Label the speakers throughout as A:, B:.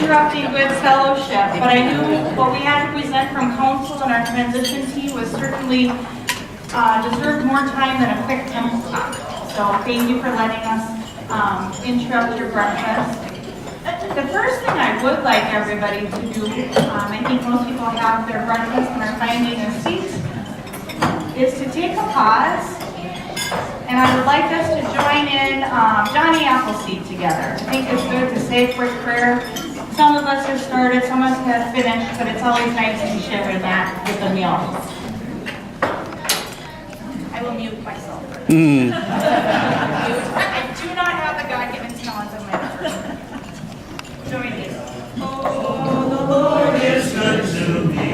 A: interrupting good fellowship, but I knew what we had to present from council and our transition team was certainly deserved more time than a quick temple talk. So thank you for letting us interrupt your breakfast. The first thing I would like everybody to do, I think most people have their breakfast and are finding a seat, is to take a pause, and I would like us to join in Johnny Appleseed together. I think it's good to say a quick prayer. Some of us have started, some of us have finished, but it's always nice to share that with the meal. I will mute myself. I do not have the God-given talents of my daughter. Join me. Oh, the Lord is good to me,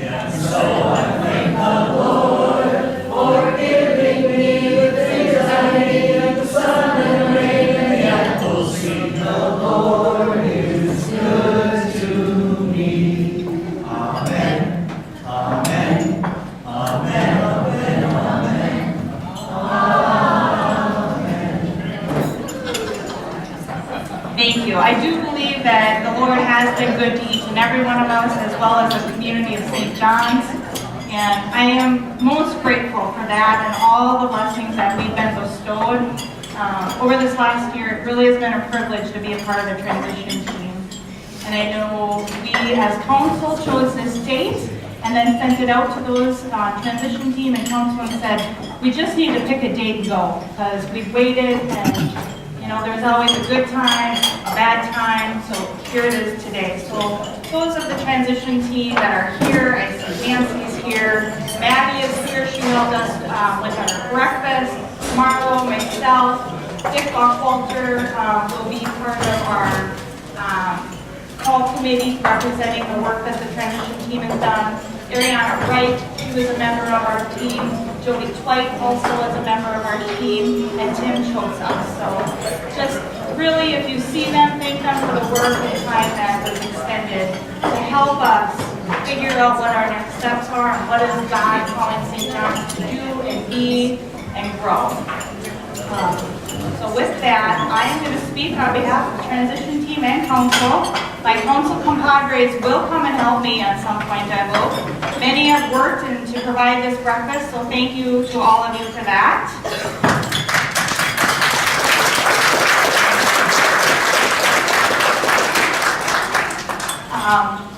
A: and so I thank the Lord for giving me the things I need, the sun and the rain and the apples. Sing the Lord is good to me. Amen. Amen. Amen. Thank you. I do believe that the Lord has been good to each and every one of us, as well as the community of St. John's. And I am most grateful for that and all the blessings that we've been bestowed. Over this last year, it really has been a privilege to be a part of the transition team. And I know we as council chose this date and then sent it out to those transition team and council and said, we just need to pick a date and go, because we've waited and there's always a good time, a bad time, so here it is today. So those of the transition team that are here, I see Nancy's here, Maddie is here, she helped us with our breakfast, Marlo, myself, Dick Buckwalter will be part of our call committee representing the work that the transition team has done. Ariana Wright, she was a member of our team. Jody Twite also is a member of our team, and Tim Schultz. So just really, if you see them, thank them for the work and time that was extended to help us figure out what our next steps are and what is God calling St. John's to do and be and grow. So with that, I am going to speak on behalf of the transition team and council. My council compadres will come and help me at some point, I hope. Many have worked to provide this breakfast, so thank you to all of you for that.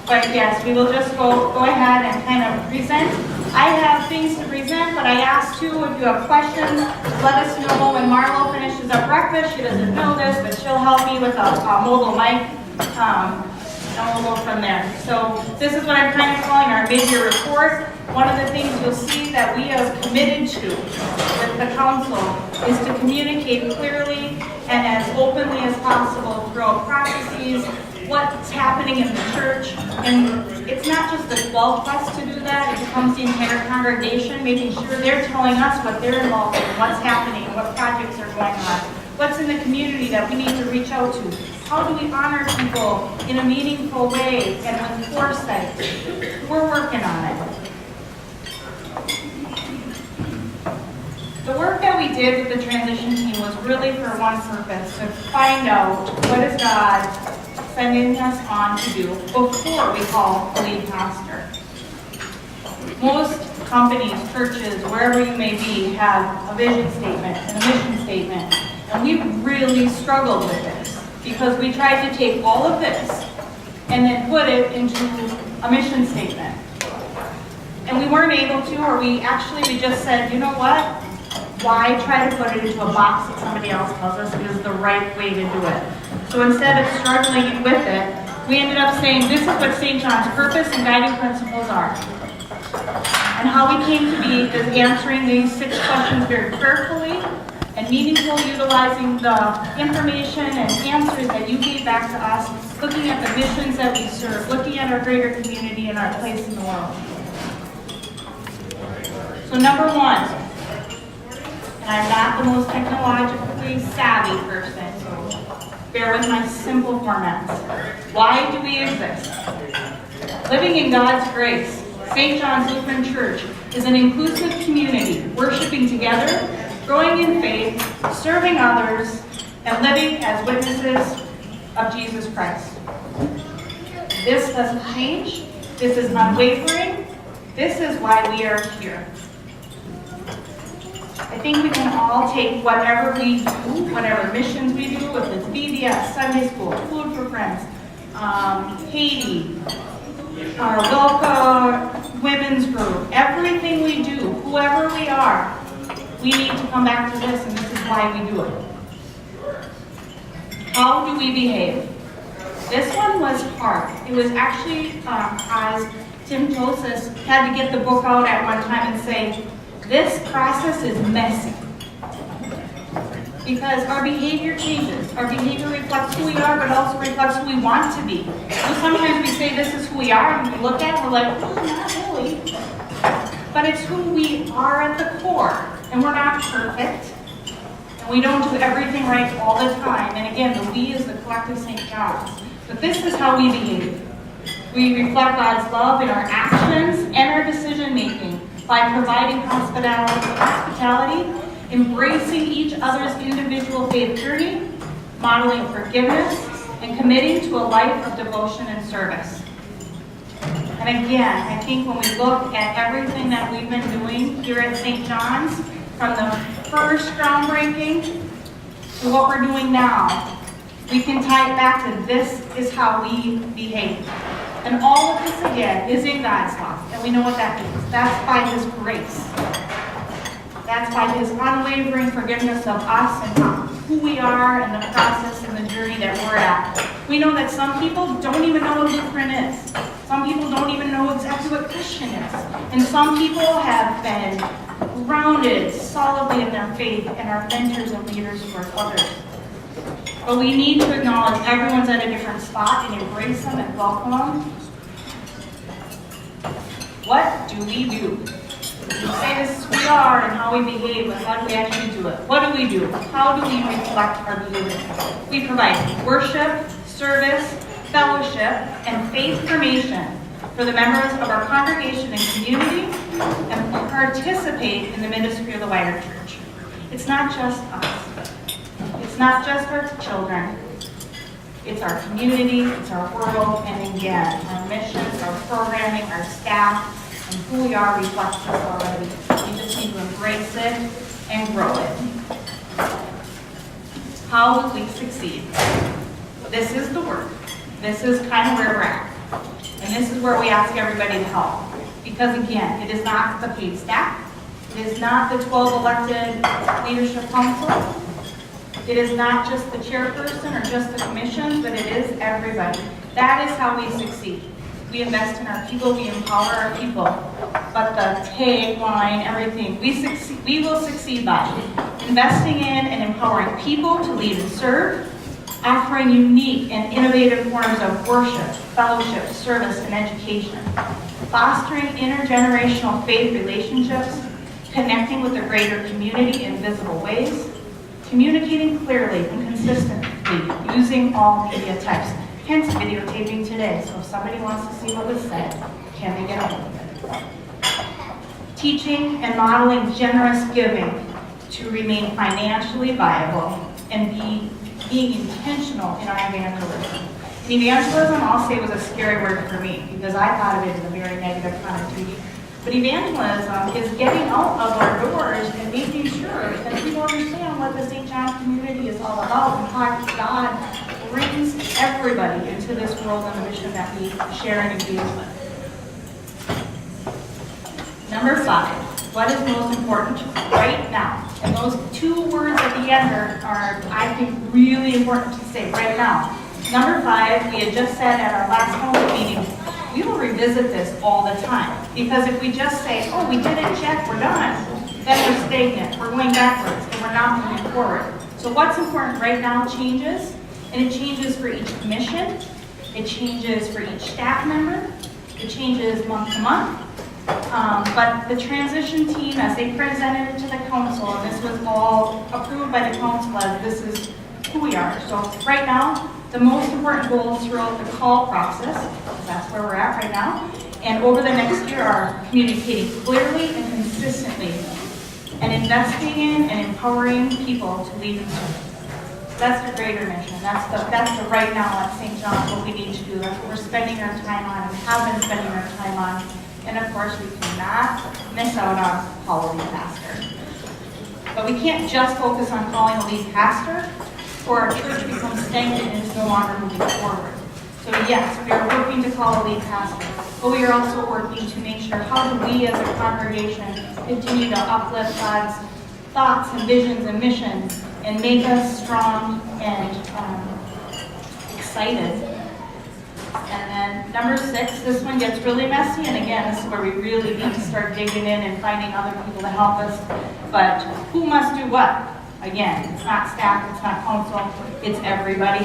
A: But yes, we will just go ahead and kind of present. I have things to present, but I asked too, if you have questions, let us know when Marlo finishes our breakfast. She doesn't know this, but she'll help me with a mobile mic, and we'll go from there. So this is what I'm kind of calling our mid-year report. One of the things you'll see that we have committed to with the council is to communicate clearly and as openly as possible throughout processes, what's happening in the church. And it's not just the 12 of us to do that, it becomes the entire congregation, making sure they're telling us what they're involved in, what's happening, what projects are going on, what's in the community that we need to reach out to. How do we honor people in a meaningful way and with foresight? We're working on it. The work that we did with the transition team was really for one purpose, to find out what is God sending us on to do before we call the lead pastor. Most companies, churches, wherever you may be, have a vision statement and a mission statement. And we really struggled with this because we tried to take all of this and then put it into a mission statement. And we weren't able to, or we just said, you know what? Why try to put it into a box that somebody else tells us is the right way to do it? So instead of struggling with it, we ended up saying this is what St. John's purpose and guiding principles are. And how we came to be is answering these 6 questions very prayerfully and meaningfully, utilizing the information and answers that you gave back to us, looking at the missions that we serve, looking at our greater community and our place in the world. So number 1, and I'm not the most technologically savvy person, so bear with my simple formats. Why do we exist? Living in God's grace, St. John's Lutheran Church is an inclusive community, worshiping together, growing in faith, serving others, and living as witnesses of Jesus Christ. This doesn't change. This is unwavering. This is why we are here. I think we can all take whatever we do, whatever missions we do, if it's VBS, Sunday School, Food for Friends, Haiti, our Wilka Women's Group, everything we do, whoever we are, we need to come back to this, and this is why we do it. How do we behave? This one was hard. It was actually, as Tim Joseph had to get the book out at one time and say, this process is messy. Because our behavior changes. Our behavior reflects who we are, but also reflects who we want to be. So sometimes we say this is who we are, and we look at it, we're like, oh, not really. But it's who we are at the core. And we're not perfect. And we don't do everything right all the time. And again, the we is the collective St. John's. But this is how we behave. We reflect God's love in our actions and our decision making by providing hospitality, embracing each other's individual faith journey, modeling forgiveness, and committing to a life of devotion and service. And again, I think when we look at everything that we've been doing here at St. John's, from the first groundbreaking to what we're doing now, we can tie it back to this is how we behave. And all of this, again, is in God's love. And we know what that means. That's by His grace. That's by His unwavering forgiveness of us and who we are and the process and the journey that we're at. We know that some people don't even know what Lutheran is. Some people don't even know exactly what Christian is. And some people have been grounded solidly in their faith and are mentors and leaders for others. But we need to acknowledge everyone's at a different spot and embrace them and welcome them. What do we do? We say this is who we are and how we behave, but how do we actually do it? What do we do? How do we reflect our behavior? We provide worship, service, fellowship, and faith formation for the members of our congregation and community, and participate in the ministry of the wider church. It's not just us. It's not just our children. It's our community, it's our world, and again, our missions, our programming, our staff, and who we are reflects us already. We just need to embrace it and grow it. How will we succeed? This is the work. This is kind of where we're at. And this is where we ask everybody to help. Because again, it is not the paid staff. It is not the 12 elected leadership council. It is not just the chairperson or just the commission, but it is everybody. That is how we succeed. We invest in our people, we empower our people. But the tagline, everything, we will succeed by investing in and empowering people to lead and serve, offering unique and innovative forms of worship, fellowship, service, and education, fostering intergenerational faith relationships, connecting with the greater community in visible ways, communicating clearly and consistently using all media types, hence videotaping today. So if somebody wants to see what was said, can they get a hold of it? Teaching and modeling generous giving to remain financially viable and being intentional in our evangelism. And evangelism, I'll say, was a scary word for me because I thought of it in a very negative connotation. But evangelism is getting out of our doors and making sure that people understand what the St. John's community is all about and how God brings everybody into this world and the mission that we share and engage with. Number 5, what is most important right now? And those 2 words at the end are, I think, really important to say right now. Number 5, we had just said at our last council meeting, we will revisit this all the time. Because if we just say, oh, we did it, check, we're done, then we're stagnant, we're going backwards, and we're not moving forward. So what's important right now changes, and it changes for each commission, it changes for each staff member, it changes month to month. But the transition team, as they presented it to the council, and this was all approved by the council as this is who we are. So right now, the most important goals throughout the call process, because that's where we're at right now, and over the next year are communicating clearly and consistently, and investing in and empowering people to lead and serve. That's the greater mission. That's the right now at St. John's, what we need to do. That's what we're spending our time on and have been spending our time on. And of course, we cannot miss out on call a lead pastor. But we can't just focus on calling a lead pastor, or our church becomes stagnant and is no longer moving forward. So yes, we are working to call a lead pastor, but we are also working to make sure how do we as a congregation continue to uplift God's thoughts and visions and missions and make us strong and excited. And then number 6, this one gets really messy, and again, this is where we really need to start digging in and finding other people to help us. But who must do what? Again, it's not staff, it's not council, it's everybody.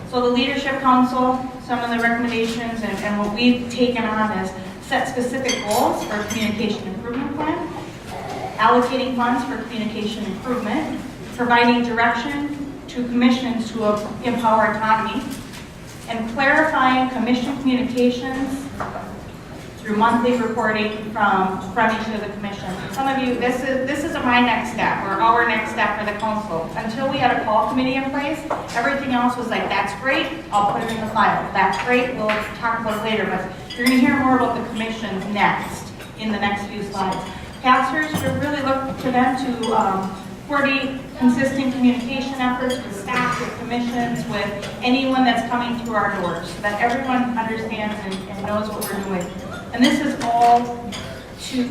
A: So the leadership council, some of the recommendations and what we've taken on is set specific goals for a communication improvement plan, allocating funds for communication improvement, providing direction to commissions to empower autonomy, and clarifying commission communications through monthly reporting from each of the commissions. Some of you, this is my next step, or our next step for the council. Until we had a call committee in place, everything else was like, that's great, I'll put it in the file. That's great, we'll talk about it later. But you're going to hear more about the commissions next, in the next few slides. Pastors, we really look to them to coordinate consistent communication efforts with staff, with commissions, with anyone that's coming through our doors, so that everyone understands and knows what we're doing. And this is all to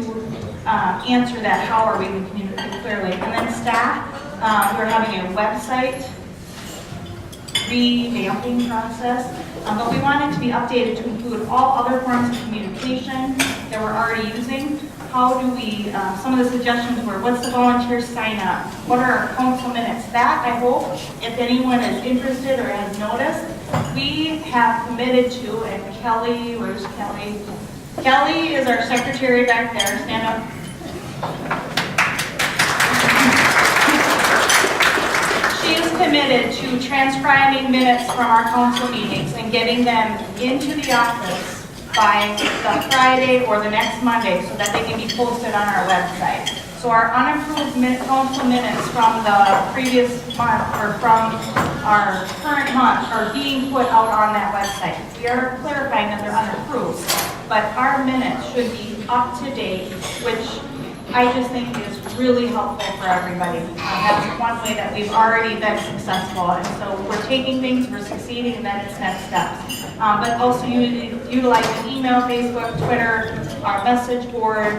A: answer that, how are we going to communicate clearly. And then staff, we're having a website revamping process, but we want it to be updated to include all other forms of communication that we're already using. How do we, some of the suggestions were, what's the volunteer sign up? What are our council minutes? That, I hope, if anyone is interested or has noticed, we have committed to, and Kelly, where's Kelly? Kelly is our secretary back there, stand up. She is committed to transcribing minutes from our council meetings and getting them into the office by the Friday or the next Monday so that they can be posted on our website. So our unapproved council minutes from the previous month or from our current month are being put out on that website. We are clarifying that they're unapproved, but our minutes should be up to date, which I just think is really helpful for everybody. That's one way that we've already been successful, and so we're taking things, we're succeeding, and then it's next steps. But also utilizing email, Facebook, Twitter, our message board,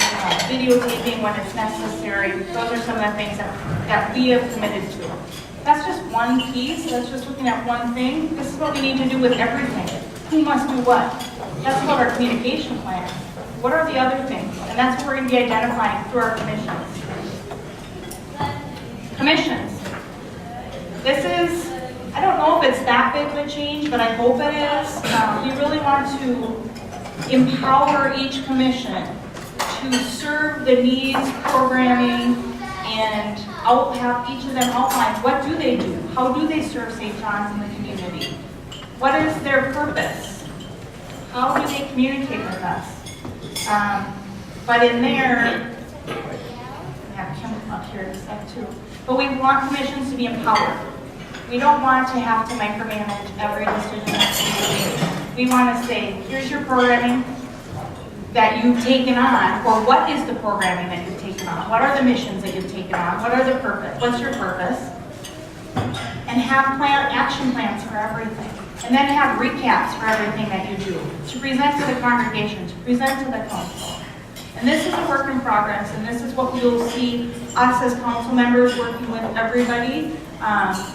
A: videotaping when it's necessary. Those are some of the things that we have committed to. That's just one piece. That's just looking at one thing. This is what we need to do with everything. Who must do what? That's about our communication plan. What are the other things? And that's what we're going to be identifying through our commissions. Commissions. This is, I don't know if it's that big of a change, but I hope it is. We really want to empower each commission to serve the needs, programming, and have each of them outline what do they do? How do they serve St. John's in the community? What is their purpose? How do they communicate with us? But in there, yeah, Kim up here in a sec too. But we want commissions to be empowered. We don't want to have to micromanage every decision that's made. We want to say, here's your programming that you've taken on, or what is the programming that you've taken on? What are the missions that you've taken on? What are the purpose? What's your purpose? And have action plans for everything. And then have recaps for everything that you do, to present to the congregation, to present to the council. And this is a work in progress, and this is what we will see us as council members working with everybody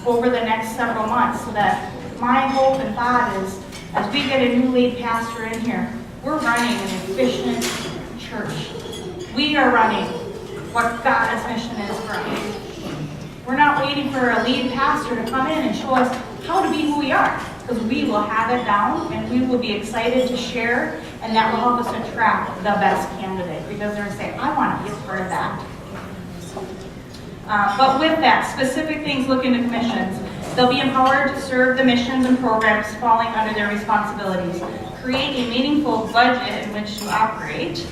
A: over the next several months, so that my hope and thought is, as we get a new lead pastor in here, we're running an efficient church. We are running what God's mission is for us. We're not waiting for a lead pastor to come in and show us how to be who we are, because we will have it down and we will be excited to share, and that will help us attract the best candidate, because they're going to say, I want to be a part of that. But with that, specific things look into commissions. They'll be empowered to serve the missions and programs falling under their responsibilities. Create a meaningful budget in which to operate.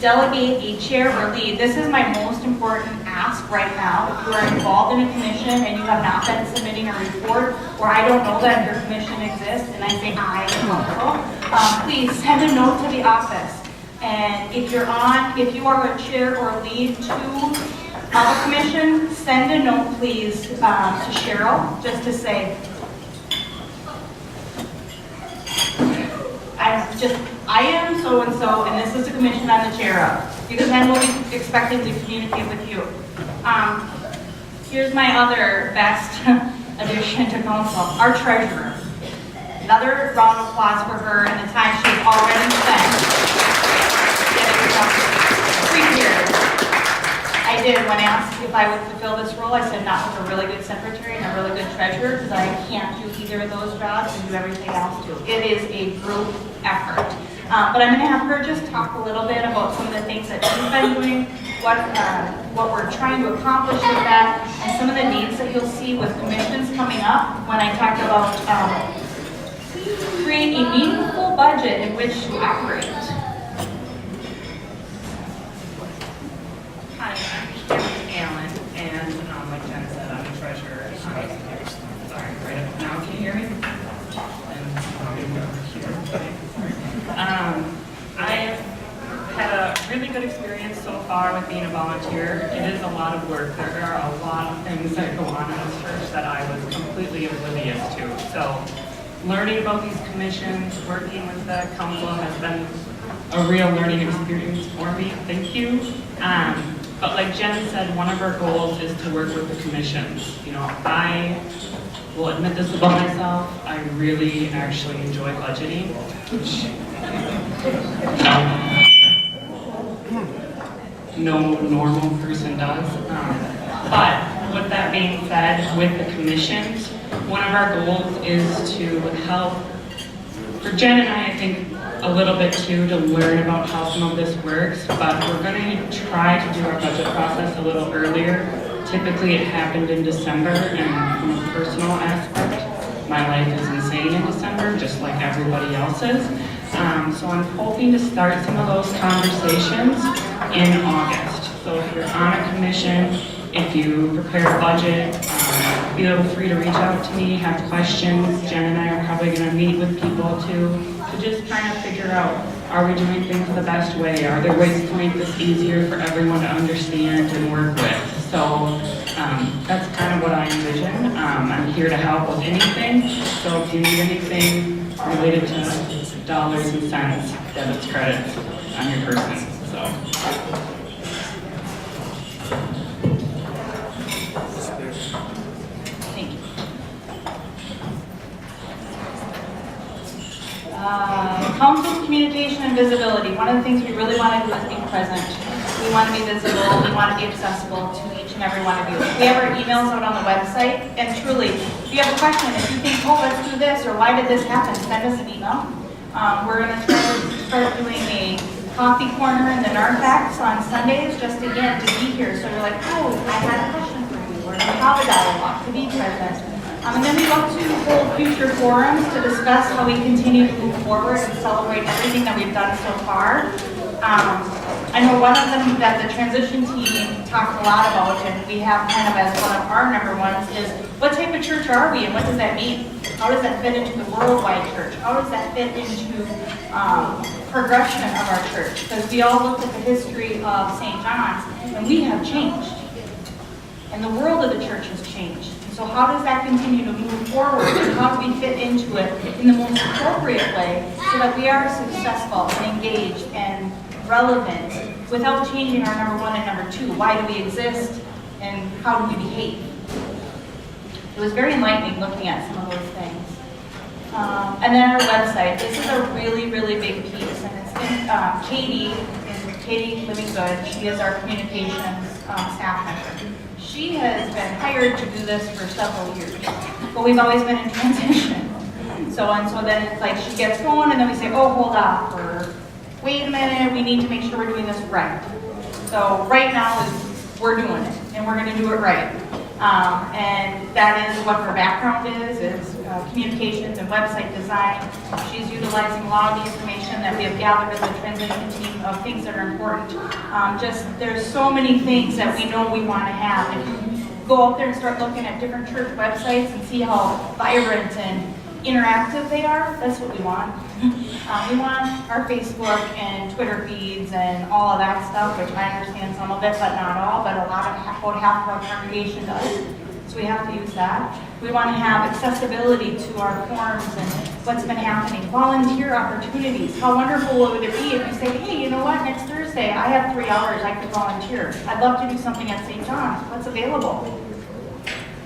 A: delegate a chair or lead. This is my most important ask right now. If you are involved in a commission and you have not been submitting a report, or I don't know that your commission exists, and I say I am also, please send a note to the office. And if you are a chair or a lead to a commission, send a note please to Cheryl, just to say, I am so-and-so, and this is the commission I'm the chair of, because then we'll be expected to communicate with you. Here's my other best addition to council, our treasurer. Another round of applause for her and the time she's already spent getting herself prepared. I did, when asked if I would fulfill this role, I said not with a really good secretary and a really good treasurer, because I can't do either of those jobs and do everything else too. It is a group effort. But I'm going to have her just talk a little bit about some of the things that she's been doing, what we're trying to accomplish with that, and some of the needs that you'll see with commissions coming up when I talk about create a meaningful budget in which to operate.
B: Hi, I'm Alan, and like Jen said, I'm the treasurer. Sorry, right up now, can you hear me? I've had a really good experience so far with being a volunteer. It is a lot of work. There are a lot of things that go on in this church that I was completely oblivious to. So learning about these commissions, working with the council has been a real learning experience for me. Thank you. But like Jen said, one of our goals is to work with the commissions. You know, I will admit this about myself, I really actually enjoy budgeting, which no normal person does. But with that being said, with the commissions, one of our goals is to help, for Jen and I think, a little bit too, to learn about how some of this works, but we're going to try to do our budget process a little earlier. Typically it happened in December, and from a personal aspect, my life is insane in December, just like everybody else's. So I'm hoping to start some of those conversations in August. So if you're on a commission, if you prepare a budget, feel free to reach out to me, have questions. Jen and I are probably going to meet with people to just try to figure out, are we doing things the best way? Are there ways to make this easier for everyone to understand and work with? So that's kind of what I envision. I'm here to help with anything. So if you need anything related to dollars and cents, debits, credits, I'm your person. So.
A: Council's communication and visibility. One of the things we really want to do is be present. We want to be visible. We want to be accessible to each and every one of you. We have our emails out on the website, and truly, if you have a question, if you think, oh, let's do this, or why did this happen, send us an email. We're going to start doing a coffee corner in the Narthex on Sundays, just again to be here. So you're like, oh, I had a question for you, or to have a dialogue, to be present. And then we look to hold future forums to discuss how we continue to move forward and celebrate everything that we've done so far. I know one of them that the transition team talked a lot about, and we have kind of as one of our number ones, is what type of church are we and what does that mean? How does that fit into the worldwide church? How does that fit into progression of our church? Because we all looked at the history of St. John's, and we have changed. And the world of the church has changed. So how does that continue to move forward, and how do we fit into it in the most appropriate way so that we are successful and engaged and relevant without changing our number one and number two? Why do we exist, and how do we behave? It was very enlightening looking at some of those things. And then our website. This is a really, really big piece, and it's in, Katie Living Good. She is our communications staff member. She has been hired to do this for several years, but we've always been in transition. So then it's like she gets going, and then we say, oh, hold up, or wait a minute, we need to make sure we're doing this right. So right now we're doing it, and we're going to do it right. And that is what her background is communications and website design. She's utilizing a lot of the information that we have gathered as a transition team of things that are important. There's so many things that we know we want to have. If you go out there and start looking at different church websites and see how vibrant and interactive they are, that's what we want. We want our Facebook and Twitter feeds and all of that stuff, which I understand some of it, but not all, but about half of our congregation does. So we have to use that. We want to have accessibility to our forums and what's been happening. Volunteer opportunities. How wonderful would it be if you say, hey, you know what, next Thursday I have 3 hours I could volunteer. I'd love to do something at St. John's. What's available?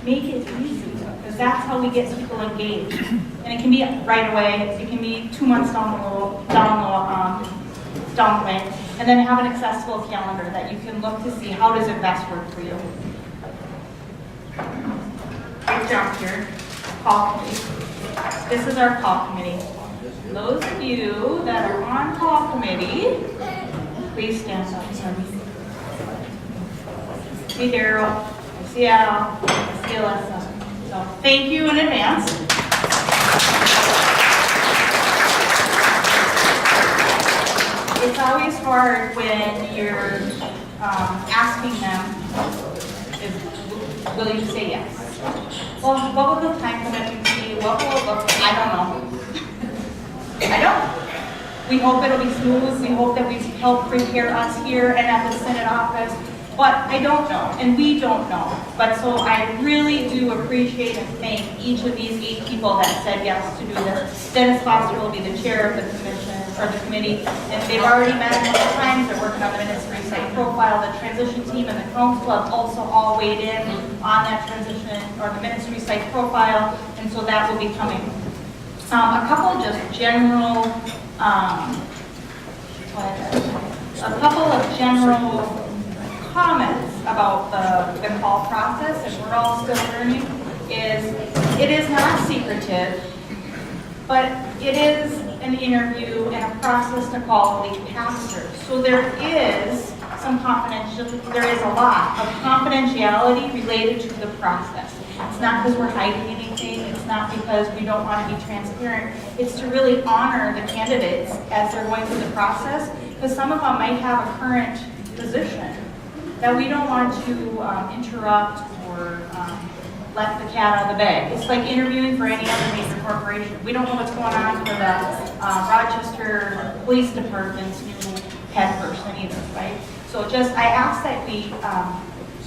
A: Make it easy, because that's how we get people engaged. And it can be right away. It can be 2 months down the way, and then have an accessible calendar that you can look to see how does it best work for you. Great job here. Call committee. This is our call committee. Those of you that are on call committee, please stand up. See Daryl, I see Al, I see Alyssa. So thank you in advance. It's always hard when you're asking them, will you say yes? Well, what will the time commitment be? What will it look like? I don't know. I don't. We hope it'll be smooth. We hope that we help prepare us here and at the Synod office. But I don't know, and we don't know. But so I really do appreciate and thank each of these 8 people that said yes to do this. Dennis Foster will be the chair of the commission, or the committee, and they've already met multiple times. They're working on the ministry site profile. The transition team and the council have also all weighed in on that transition, or the ministry site profile, and so that will be coming. A couple of general comments about the call process, and we're all still learning, is it is not secretive, but it is an interview and a process to call the pastor. So there is some there is a lot of confidentiality related to the process. It's not because we're hiding anything, it's not because we don't want to be transparent, it's to really honor the candidates as they're going through the process, because some of them might have a current position that we don't want to interrupt or let the cat out of the bag. It's like interviewing for any other major corporation. We don't know what's going on for the Rochester Police Department's new head person either, right? So I ask that we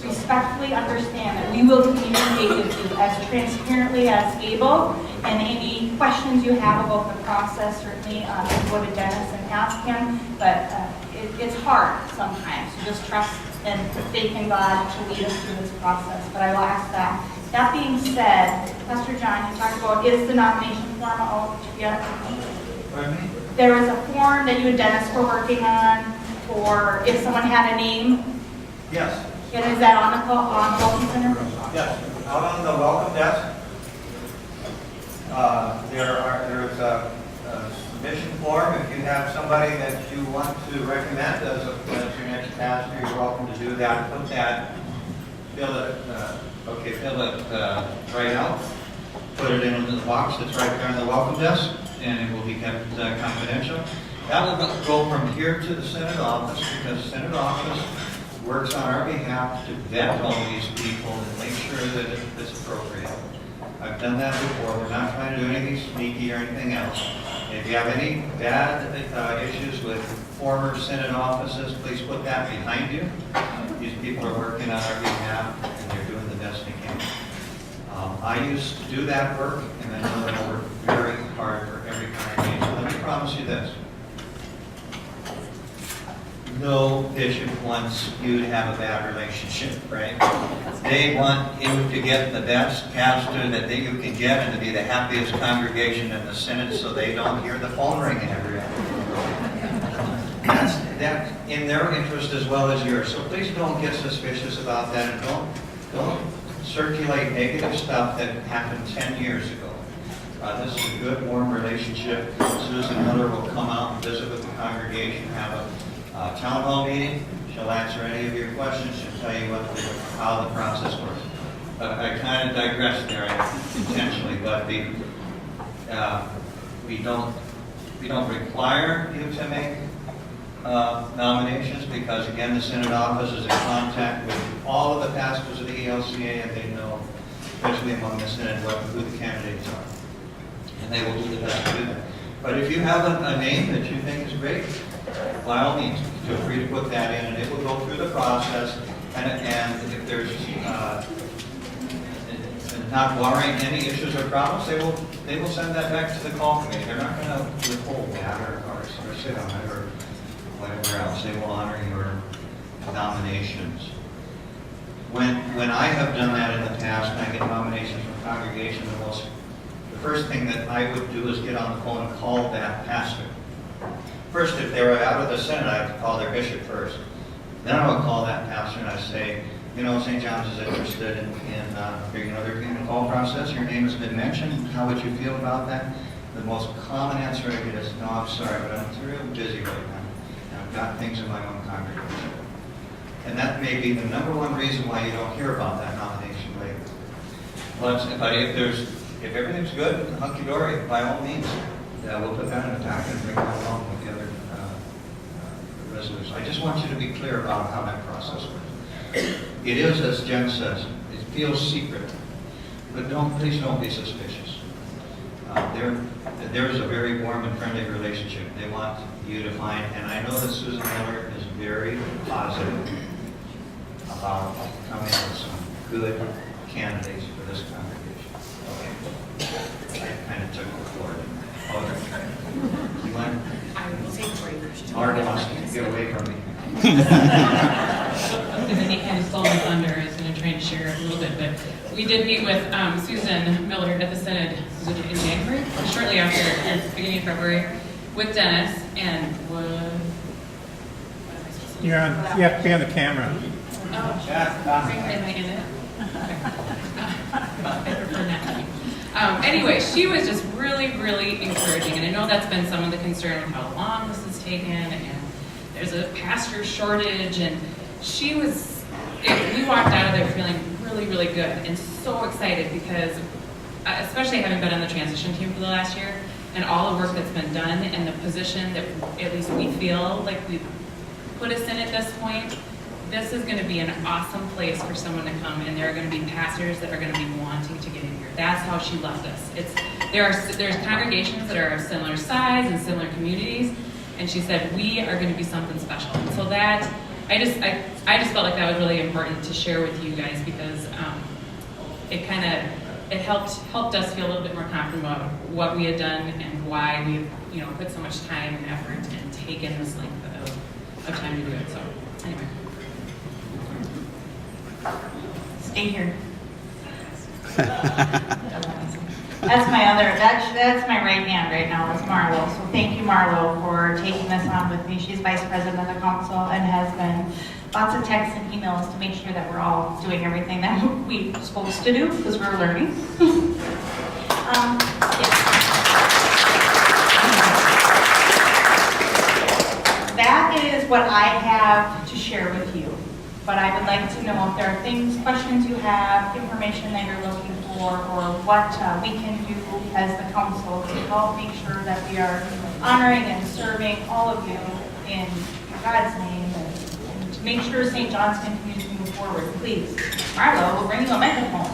A: respectffully understand that we will communicate with you as transparently as able, and any questions you have about the process, certainly go to Dennis and ask him, but it's hard sometimes, so just trust and faith in God to lead us through this process, but I will ask that. That being said, Pastor John, you talked about, is the nomination form out yet?
C: Pardon me?
A: There was a form that you and Dennis were working on, or if someone had a name,
C: Yes.
A: and is that on the Welcome Center?
C: Yes. Out on the welcome desk, there's a submission form. If you have somebody that you want to recommend as your next pastor, you're welcome to do that. Put that, fill it right out. Put it in the box that's right there on the welcome desk, and it will be kept confidential. That will go from here to the Synod office, because the Synod office works on our behalf to vet all these people and make sure that it's appropriate. I've done that before. We're not trying to do anything sneaky or anything else. If you have any bad issues with former Synod offices, please put that behind you. These people are working on our behalf, and they're doing the best they can. I used to do that work, and I know that I work very hard for every congregation. Let me promise you this. No bishop wants you to have a bad relationship, right? They want you to get the best pastor that you can get and to be the happiest congregation in the Synod, so they don't hear the phone ringing every hour. That's in their interest as well as yours. So please don't get suspicious about that, and don't circulate negative stuff that happened 10 years ago. This is a good, warm relationship. Susan Miller will come out and visit with the congregation, have a town hall meeting. She'll answer any of your questions. She'll tell you how the process works. I kind of digressed there intentionally, but We don't require you to make nominations because, again, the Synod office is in contact with all of the pastors of the ELCA, and they know, especially among the Synod, who the candidates are. And they will do the best to do that. But if you have a name that you think is great, by all means, feel free to put that in, and it will go through the process. And if there's not barring any issues or problems, they will send that back to the call committee. They're not going to withhold that or sit on it or whatever else. They will honor your nominations. When I have done that in the past, and I get nominations from congregation, the first thing that I would do is get on the phone and call that pastor. First, if they were out of the Synod, I have to call their bishop first. Then I would call that pastor and I say, you know, St. John's is interested in they're in the call process. Your name has been mentioned. How would you feel about that? The most common answer I get is, no, I'm sorry, but I'm real busy right now. And I've got things in my own congregation. And that may be the number one reason why you don't hear about that nomination later. But if everything's good, hunky-dory, by all means, we'll put that in a packet and bring that along with the other resolution. I just want you to be clear about how that process works. It is, as Jen says, it feels secret, but please don't be suspicious. There is a very warm and friendly relationship. They want you to find, and I know that Susan Miller is very positive about coming with some good candidates for this congregation. Okay. I kind of took the floor. You want?
B: I will take a break.
C: Mark wants to get away from me.
B: And then he kind of stole my thunder. I was going to try and share a little bit, but we did meet with Susan Miller at the Synod in January, shortly after, at the beginning of February, with Dennis, and what am I supposed to do?
D: You have to be on the camera.
B: Oh, am I in it? Okay. I prefer not to be. Anyway, she was just really, really encouraging, and I know that's been some of the concern of how long this has taken, and there's a pastor shortage, and we walked out of there feeling really, really good and so excited because, especially having been on the transition team for the last year, and all the work that's been done, and the position that at least we feel like we've put us in at this point, this is going to be an awesome place for someone to come, and there are going to be pastors that are going to be wanting to get in here. That's how she left us. There's congregations that are of similar size and similar communities, and she said we are going to be something special. And so that I just felt like that was really important to share with you guys because it helped us feel a little bit more confident about what we had done and why we've put so much time and effort and taken this length of time to do it. So anyway.
A: Stay here. That's my right hand right now, is Marlo. So thank you, Marlo, for taking this on with me. She's vice president of the council and has been lots of texts and emails to make sure that we're all doing everything that we're supposed to do because we're learning. That is what I have to share with you. But I would like to know if there are questions you have, information that you're looking for, or what we can do as the council to help make sure that we are honoring and serving all of you in God's name and to make sure St. John's continues to move forward. Please, Marlo, we'll bring you a microphone.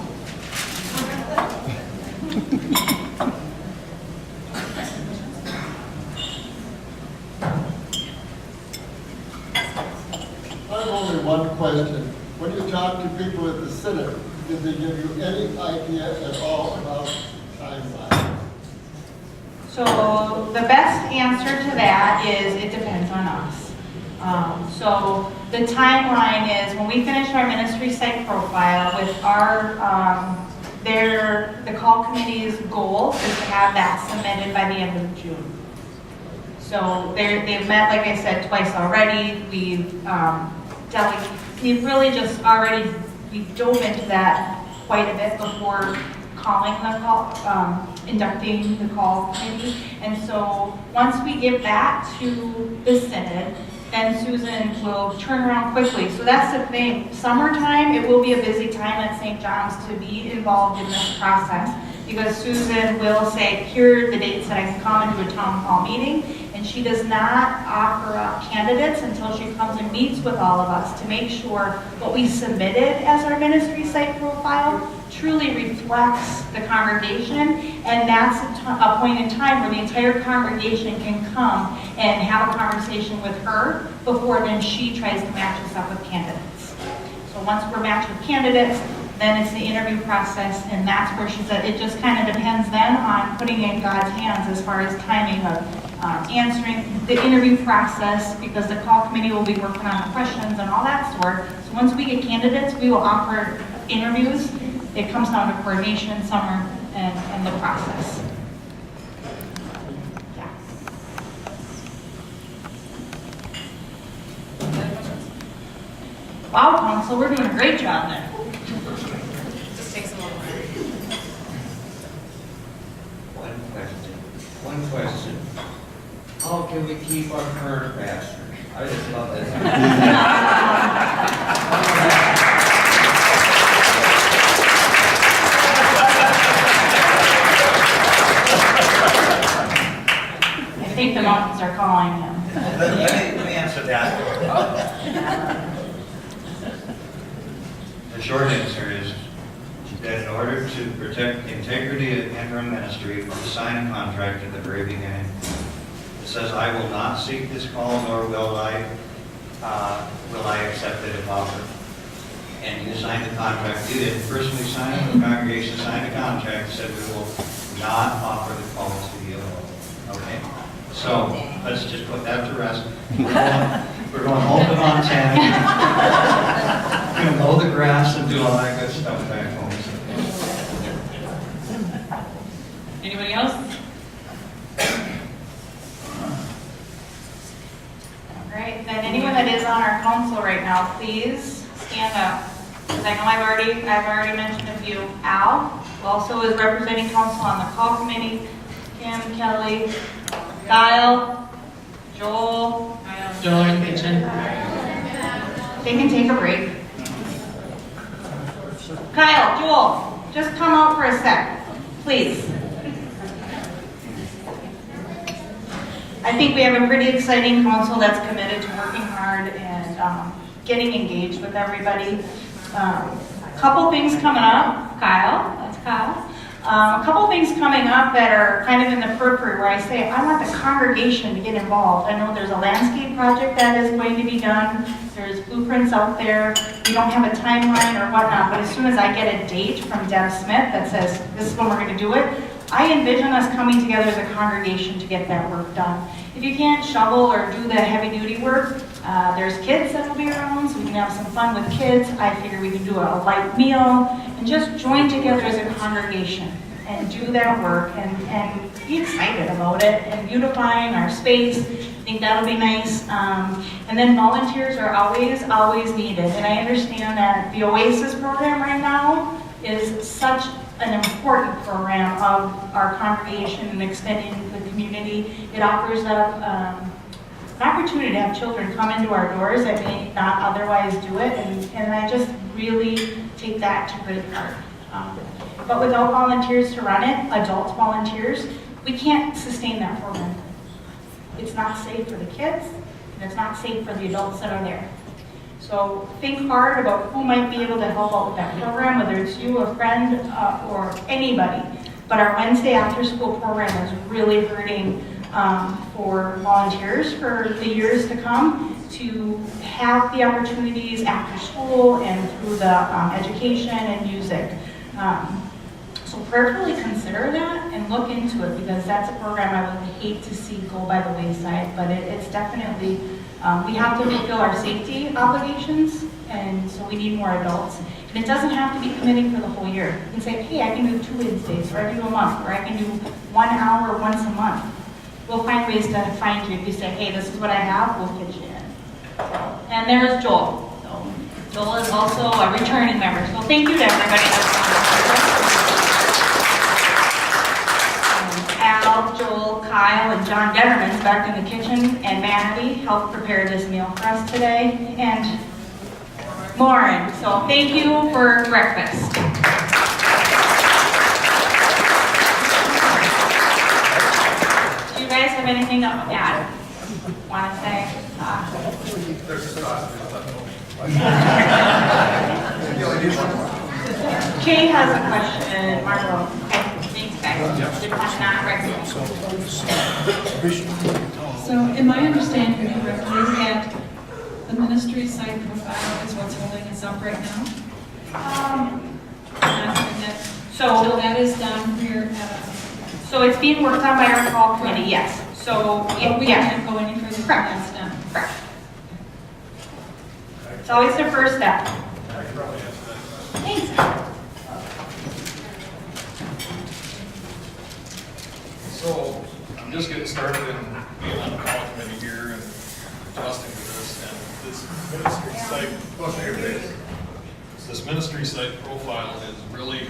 E: I have only one question. When you talk to people at the Synod, did they give you any idea at all about timeline?
A: So the best answer to that is it depends on us. So the timeline is when we finish our ministry site profile with the call committee's goal is to have that submitted by the end of June. So they've met, like I said, twice already. We've really just already, we've dove into that quite a bit before calling the call, inducting the call committee. And so once we give that to the Synod, then Susan will turn around quickly. So that's the thing. Summertime, it will be a busy time at St. John's to be involved in this process because Susan will say, here are the dates that I can come and do a town hall meeting, and she does not offer up candidates until she comes and meets with all of us to make sure what we submitted as our ministry site profile truly reflects the congregation, and that's a point in time where the entire congregation can come and have a conversation with her before then she tries to match us up with candidates. So once we're matched with candidates, then it's the interview process, and that's where she said it just kind of depends then on putting it in God's hands as far as timing of answering the interview process, because the call committee will be working on the questions and all that sort. So once we get candidates, we will offer interviews. It comes down to coordination, summer, and the process. Yeah. Wow, council, we're doing a great job then.
D: Just takes a little while.
F: One question. How can we keep our current pastor? I just love that.
A: I think the mountains are calling him.
C: Let me answer that. The short answer is that in order to protect the integrity of interim ministry, we sign a contract at the very beginning. It says, I will not seek this call, nor will I accept it if offered. And you signed the contract. You didn't personally sign it, the congregation signed the contract, said we will not offer the call to you. Okay? So let's just put that to rest. We're going home to Montana. We're going to mow the grass and do all that good stuff back home.
B: Anybody else?
A: All right, then anyone that is on our council right now, please stand up. Because I know I've already mentioned a few. Al, who also is representing council on the call committee. Kim, Kelly, Kyle, Joel.
B: Joel in the kitchen.
A: They can take a break. Kyle, Joel, just come out for a sec, please. I think we have a pretty exciting council that's committed to working hard and getting engaged with everybody. A couple things coming up. Kyle, that's Kyle. A couple things coming up that are kind of in the periphery where I say I want the congregation to get involved. I know there's a landscape project that is going to be done. There's blueprints out there. We don't have a timeline or whatnot, but as soon as I get a date from Deb Smith that says this is when we're going to do it, I envision us coming together as a congregation to get that work done. If you can't shovel or do the heavy duty work, there's kids that will be around, so we can have some fun with kids. I figure we can do a light meal and just join together as a congregation and do that work and be excited about it and beautifying our space. I think that'll be nice. And then volunteers are always needed. And I understand that the Oasis program right now is such an important program of our congregation and extending the community. It offers up an opportunity to have children come into our doors that may not otherwise do it, and I just really take that to great heart. But without volunteers to run it, adult volunteers, we can't sustain that program. It's not safe for the kids, and it's not safe for the adults that are there. So think hard about who might be able to help out with that program, whether it's you, a friend, or anybody. But our Wednesday after school program is really hurting for volunteers for the years to come to have the opportunities after school and through the education and music. So prayerfully consider that and look into it, because that's a program I would hate to see go by the wayside, but it's definitely, we have to fulfill our safety obligations, and so we need more adults. And it doesn't have to be committing for the whole year. You can say, hey, I can do 2 Wednesdays, or I can do a month, or I can do 1 hour once a month. We'll find ways to find you. If you say, hey, this is what I have, we'll pitch you in. And there's Joel. So Joel is also a returning member. So thank you to everybody that's on this. Al, Joel, Kyle, and John Detterman's back in the kitchen, and Maddie helped prepare this meal for us today, and Lauren. So thank you for breakfast. have anything to add? Want to say? Jay has a question, Margot. Okay, thanks guys. Good question, not Rex.
G: So in my understanding, you were clear that the ministry site profile is what's holding us up right now? And that,
A: So-
G: until that is done, we're
A: So it's being worked on by our call committee, yes. So,
G: we
A: yeah,
G: can't go any further than
A: Correct.
G: that's done.
A: correct. It's always the first step. Thanks.
H: So, I'm just getting started in being on the call committee here and adjusting to this, and this ministry site, this ministry site profile is really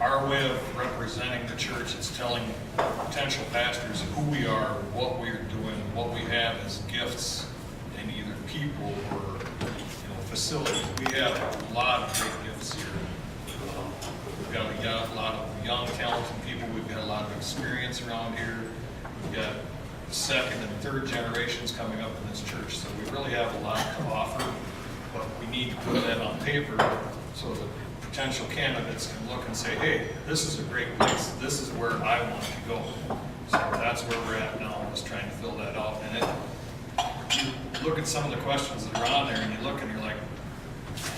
H: our way of representing the church. It's telling potential pastors who we are, what we're doing, what we have as gifts in either people or, facilities. We have a lot of great gifts here. We've got a lot of young, talented people. We've got a lot of experience around here. We've got second and third generations coming up in this church, so we really have a lot to offer. But we need to put that on paper so that potential candidates can look and say, hey, this is a great place. This is where I want to go. So that's where we're at now. I'm just trying to fill that out. And you look at some of the questions that are on there, and you look and you're like,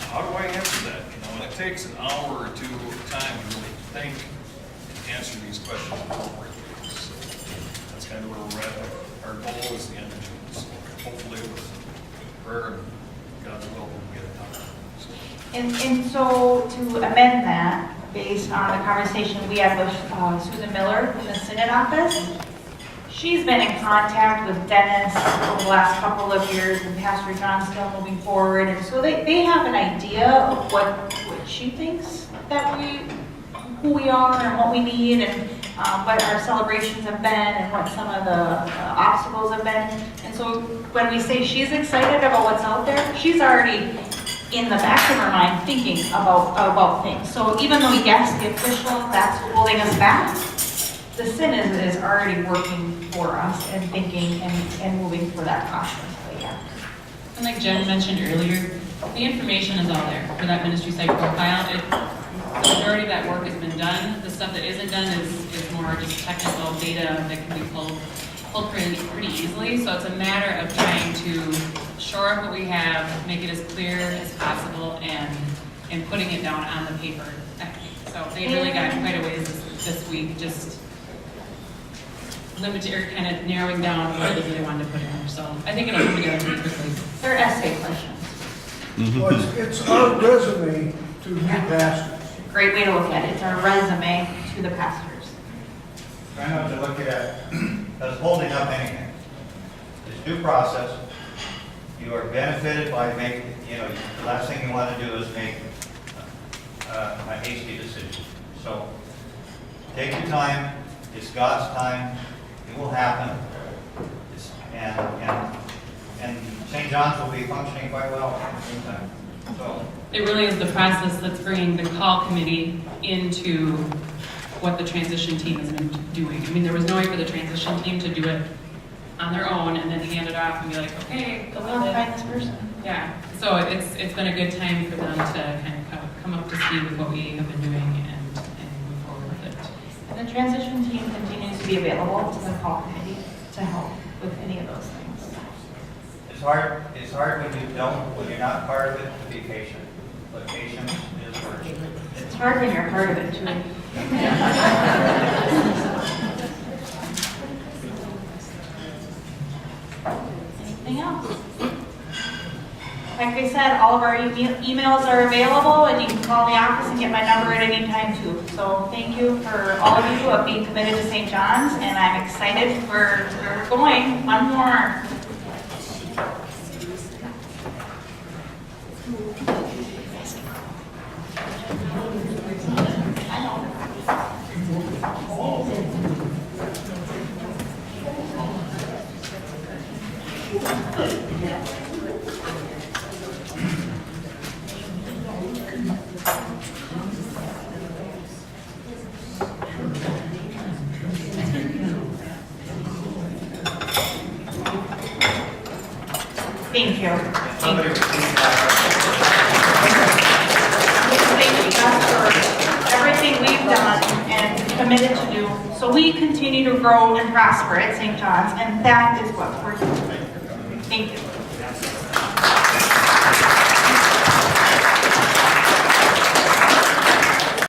H: how do I answer that? And it takes an hour or two of time to really think and answer these questions appropriately. So that's kind of where we're at. Our goal is the end of June. So hopefully with prayer and God's will, we'll get it done. So,
A: And so to amend that, based on the conversation we had with Susan Miller in the Synod office, she's been in contact with Dennis over the last couple of years and Pastor John still moving forward. And so they have an idea of what she thinks that who we are and what we need and what our celebrations have been and what some of the obstacles have been. And so when we say she's excited about what's out there, she's already in the back of her mind thinking about things. So even though, yes, the official, that's holding us back, the Synod is already working for us and thinking and moving through that process. But yeah.
I: And like Jen mentioned earlier, the information is all there for that ministry site profile. The majority of that work has been done. The stuff that isn't done is more just technical data that can be pulled pretty easily. So it's a matter of trying to shore up what we have, make it as clear as possible, and putting it down on the paper. So they really got quite a ways this week, just limited or kind of narrowing down what it is they wanted to put in there. So I think it'll come together pretty quickly.
A: They're essay questions.
J: Well, it's our resume to new pastors.
A: Great way to look at it. It's our resume to the pastors.
C: Try not to look at it as holding up anything. It's due process. You are benefited by making, the last thing you want to do is make a hasty decision. So take your time. It's God's time. It will happen. And St. John's will be functioning quite well in the meantime. So
I: It really is the process that's bringing the call committee into what the transition team has been doing. I mean, there was no way for the transition team to do it on their own and then hand it off and be like, okay, go
A: Go
I: with
A: find
I: it.
A: this person.
I: Yeah, so it's been a good time for them to kind of come up to speed with what we have been doing and move forward with it.
A: And the transition team continues to be available to the call committee to help with any of those things.
C: it's hard when you're not part of it, to be patient. But patience is virtue.
A: It's hard when you're part of it too. Anything else? Like I said, all of our emails are available and you can call the office and get my number at any time too. So thank you for all of you of being committed to St. John's and I'm excited for where we're going. One more. I know. Thank you.
C: Somebody repeat that.
A: Thank you guys for everything we've done and committed to do. So we continue to grow and prosper at St. John's, and that is what we're doing. Thank you.